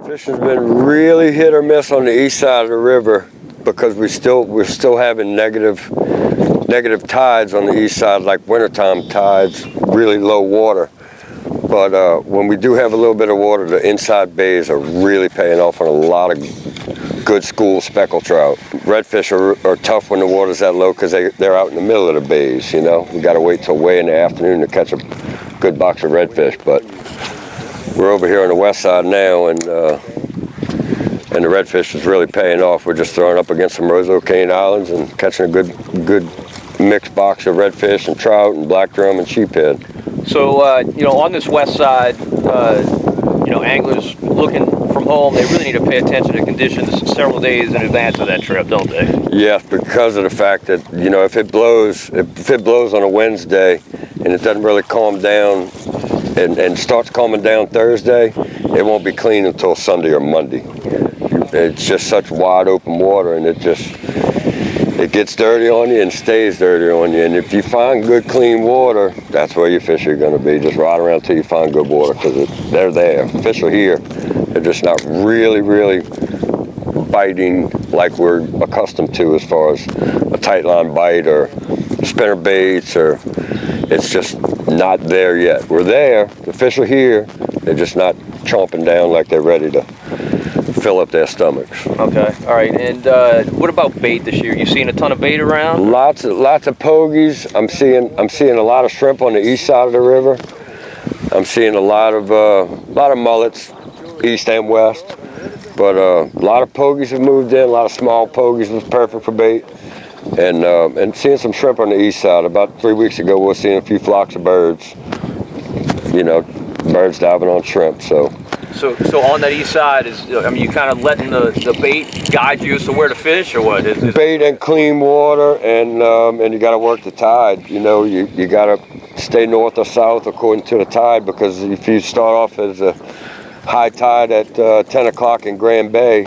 Fishing's been really hit or miss on the east side of the river because we're still having negative tides on the east side, like wintertime tides, really low water. But when we do have a little bit of water, the inside bays are really paying off on a lot of good school speckled trout. Redfish are tough when the water's that low because they're out in the middle of the bays, you know. We got to wait till way in the afternoon to catch a good box of redfish. But we're over here on the west side now, and the redfish is really paying off. We're just throwing up against some Roseau Cane Islands and catching a good mixed box of redfish and trout and black drum and sheephead. So, you know, on this west side, you know, anglers looking from home, they really need to pay attention to conditions several days in advance of that trip, don't they? Yes, because of the fact that, you know, if it blows on a Wednesday and it doesn't really calm down and starts calming down Thursday, it won't be clean until Sunday or Monday. It's just such wide open water, and it gets dirty on you and stays dirty on you. And if you find good clean water, that's where your fish are going to be. Just ride around till you find good water, because they're there. Fish are here. They're just not really biting like we're accustomed to, as far as a tight line bite or spinner baits, or it's just not there yet. We're there. The fish are here. They're just not chomping down like they're ready to fill up their stomachs. Okay, all right. And what about bait this year? You seeing a ton of bait around? Lots of pogies. I'm seeing a lot of shrimp on the east side of the river. I'm seeing a lot of mullets, east and west. But a lot of pogies have moved in. A lot of small pogies was perfect for bait. And seeing some shrimp on the east side. About 3 weeks ago, we were seeing a few flocks of birds. You know, birds diving on shrimp. So on that east side, I mean, you kind of letting the bait guide you as to where to fish, or what? Bait and clean water, and you got to work the tide. You know, you got to stay north or south according to the tide, because if you start off as a high tide at 10 o'clock in Grand Bay,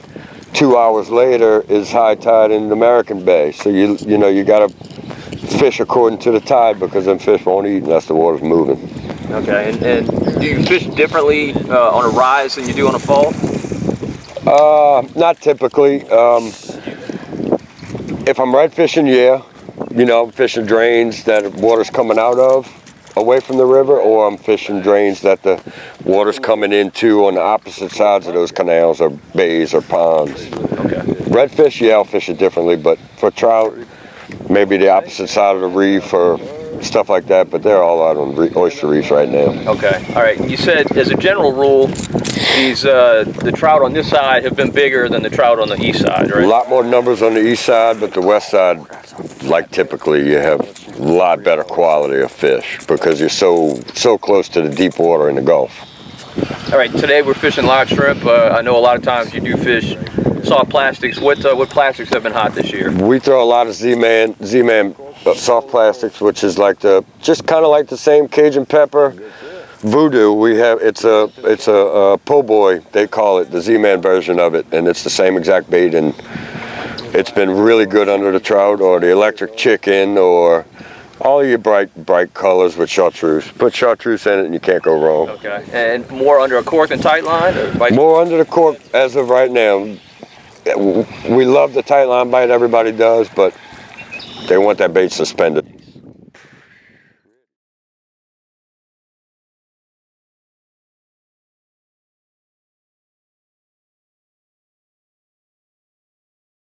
2 hours later is high tide in American Bay. So you know you got to fish according to the tide, because them fish won't eat unless the water's moving. Okay, and do you fish differently on a rise than you do on a fall? Not typically. If I'm red fishing, yeah. You know, I'm fishing drains that water's coming out of away from the river, or I'm fishing drains that the water's coming into on the opposite sides of those canals or bays or ponds. Okay. Redfish, yeah, I'll fish it differently, but for trout, maybe the opposite side of the reef or stuff like that, but they're all out on oyster reefs right now. Okay, all right. You said, as a general rule, the trout on this side have been bigger than the trout on the east side, right? A lot more numbers on the east side, but the west side, like typically, you have a lot better quality of fish because you're so close to the deep water in the Gulf. All right, today we're fishing live shrimp. I know a lot of times you do fish soft plastics. What plastics have been hot this year? We throw a lot of Z-Man soft plastics, which is like just kind of like the same Cajun pepper voodoo. It's a po' boy, they call it, the Z-Man version of it, and it's the same exact bait, and it's been really good under the trout or the electric chicken or all your bright colors with chartreuse. Put chartreuse in it and you can't go wrong. Okay, and more under a cork and tight line? Or more under the cork as of right now. We love the tight line bite, everybody does, but they want that bait suspended.